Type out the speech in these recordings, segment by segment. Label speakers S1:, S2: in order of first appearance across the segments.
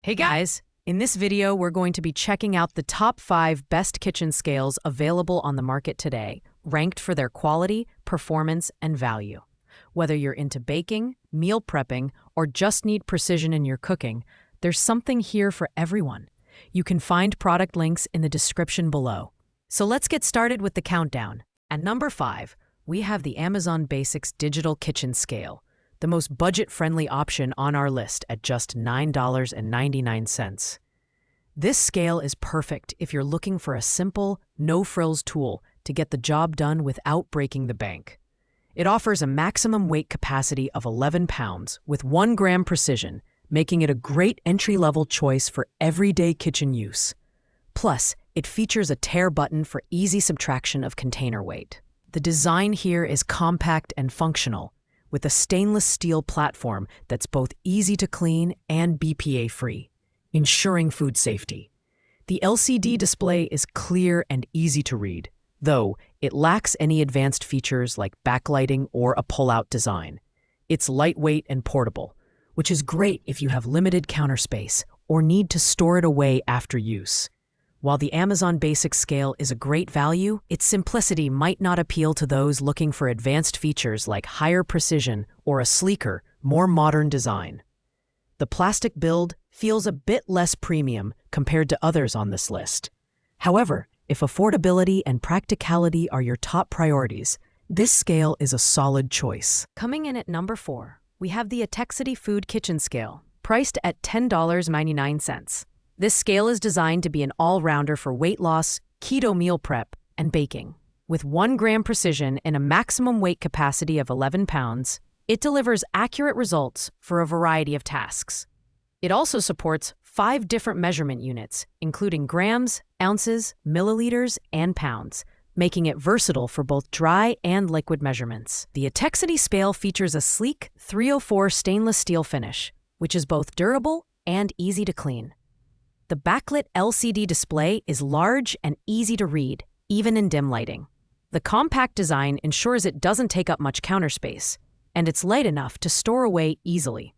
S1: Hey guys! In this video, we're going to be checking out the top 5 best kitchen scales available on the market today, ranked for their quality, performance, and value. Whether you're into baking, meal prepping, or just need precision in your cooking, there's something here for everyone. You can find product links in the description below. So let's get started with the countdown. At number 5, we have the Amazon Basics Digital Kitchen Scale, the most budget-friendly option on our list at just $9.99. This scale is perfect if you're looking for a simple, no-frills tool to get the job done without breaking the bank. It offers a maximum weight capacity of 11 pounds with 1 gram precision, making it a great entry-level choice for everyday kitchen use. Plus, it features a tare button for easy subtraction of container weight. The design here is compact and functional, with a stainless steel platform that's both easy to clean and BPA-free, ensuring food safety. The LCD display is clear and easy to read, though it lacks any advanced features like backlighting or a pull-out design. It's lightweight and portable, which is great if you have limited counter space or need to store it away after use. While the Amazon Basics scale is a great value, its simplicity might not appeal to those looking for advanced features like higher precision or a sleeker, more modern design. The plastic build feels a bit less premium compared to others on this list. However, if affordability and practicality are your top priorities, this scale is a solid choice. Coming in at number 4, we have the Atexity Food Kitchen Scale, priced at $10.99. This scale is designed to be an all-rounder for weight loss, keto meal prep, and baking. With 1 gram precision and a maximum weight capacity of 11 pounds, it delivers accurate results for a variety of tasks. It also supports 5 different measurement units, including grams, ounces, milliliters, and pounds, making it versatile for both dry and liquid measurements. The Atexity scale features a sleek 304 stainless steel finish, which is both durable and easy to clean. The backlit LCD display is large and easy to read, even in dim lighting. The compact design ensures it doesn't take up much counter space, and it's light enough to store away easily.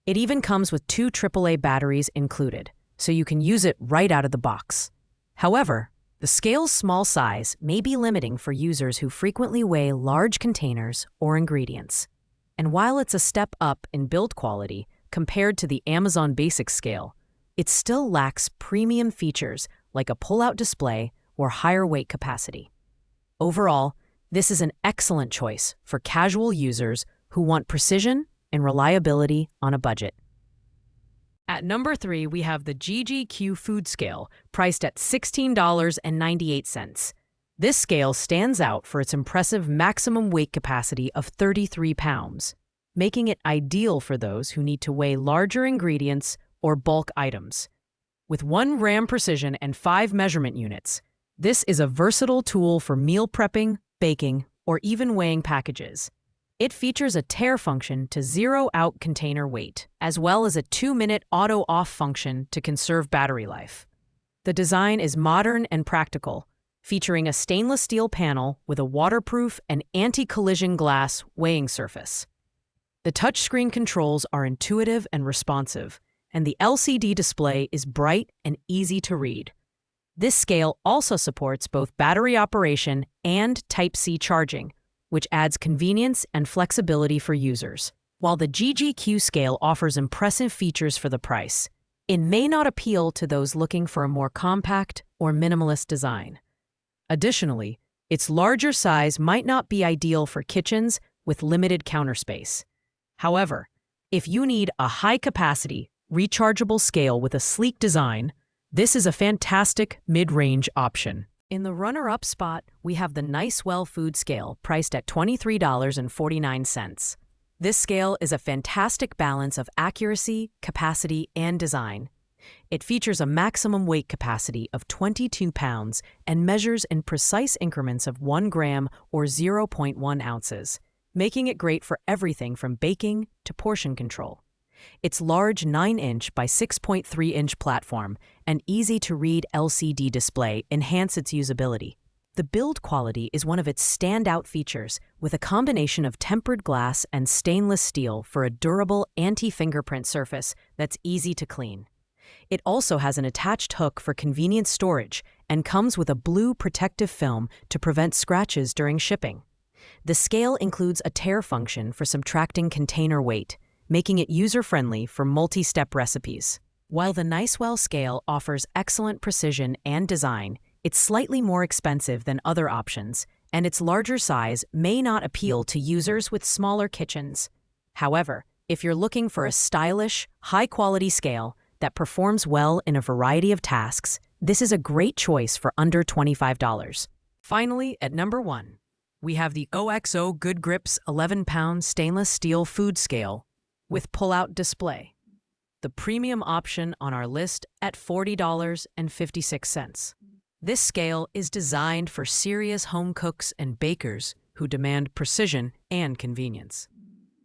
S1: It even comes with 2 AAA batteries included, so you can use it right out of the box. However, the scale's small size may be limiting for users who frequently weigh large containers or ingredients. And while it's a step up in build quality compared to the Amazon Basics scale, it still lacks premium features like a pull-out display or higher weight capacity. Overall, this is an excellent choice for casual users who want precision and reliability on a budget. At number 3, we have the GGQ Food Scale, priced at $16.98. This scale stands out for its impressive maximum weight capacity of 33 pounds, making it ideal for those who need to weigh larger ingredients or bulk items. With 1 gram precision and 5 measurement units, this is a versatile tool for meal prepping, baking, or even weighing packages. It features a tare function to zero out container weight, as well as a 2-minute auto-off function to conserve battery life. The design is modern and practical, featuring a stainless steel panel with a waterproof and anti-collision glass weighing surface. The touchscreen controls are intuitive and responsive, and the LCD display is bright and easy to read. This scale also supports both battery operation and Type-C charging, which adds convenience and flexibility for users. While the GGQ scale offers impressive features for the price, it may not appeal to those looking for a more compact or minimalist design. Additionally, its larger size might not be ideal for kitchens with limited counter space. However, if you need a high-capacity, rechargeable scale with a sleek design, this is a fantastic mid-range option. In the runner-up spot, we have the Nicewell Food Scale, priced at $23.49. This scale is a fantastic balance of accuracy, capacity, and design. It features a maximum weight capacity of 22 pounds and measures in precise increments of 1 gram or 0.1 ounces, making it great for everything from baking to portion control. Its large 9-inch by 6.3-inch platform and easy-to-read LCD display enhance its usability. The build quality is one of its standout features, with a combination of tempered glass and stainless steel for a durable anti-fingerprint surface that's easy to clean. It also has an attached hook for convenient storage and comes with a blue protective film to prevent scratches during shipping. The scale includes a tare function for subtracting container weight, making it user-friendly for multi-step recipes. While the Nicewell scale offers excellent precision and design, it's slightly more expensive than other options, and its larger size may not appeal to users with smaller kitchens. However, if you're looking for a stylish, high-quality scale that performs well in a variety of tasks, this is a great choice for under $25. Finally, at number 1, we have the OXO Good Grips 11-pound stainless steel food scale with pull-out display, the premium option on our list at $40.56. This scale is designed for serious home cooks and bakers who demand precision and convenience.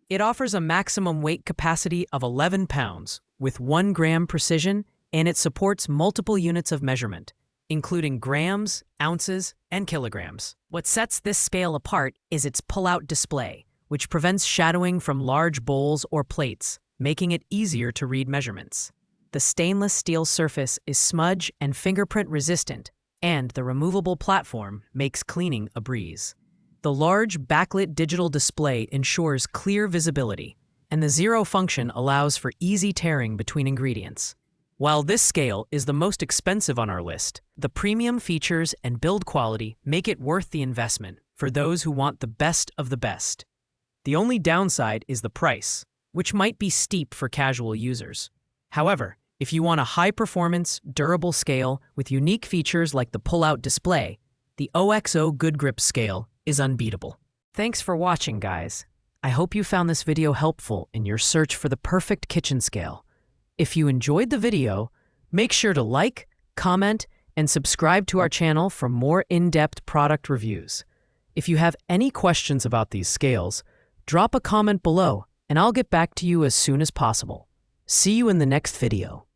S1: It offers a maximum weight capacity of 11 pounds with 1 gram precision, and it supports multiple units of measurement, including grams, ounces, and kilograms. What sets this scale apart is its pull-out display, which prevents shadowing from large bowls or plates, making it easier to read measurements. The stainless steel surface is smudge and fingerprint resistant, and the removable platform makes cleaning a breeze. The large backlit digital display ensures clear visibility, and the zero function allows for easy tearing between ingredients. While this scale is the most expensive on our list, the premium features and build quality make it worth the investment for those who want the best of the best. The only downside is the price, which might be steep for casual users. However, if you want a high-performance, durable scale with unique features like the pull-out display, the OXO Good Grip scale is unbeatable. Thanks for watching, guys. I hope you found this video helpful in your search for the perfect kitchen scale. If you enjoyed the video, make sure to like, comment, and subscribe to our channel for more in-depth product reviews. If you have any questions about these scales, drop a comment below, and I'll get back to you as soon as possible. See you in the next video.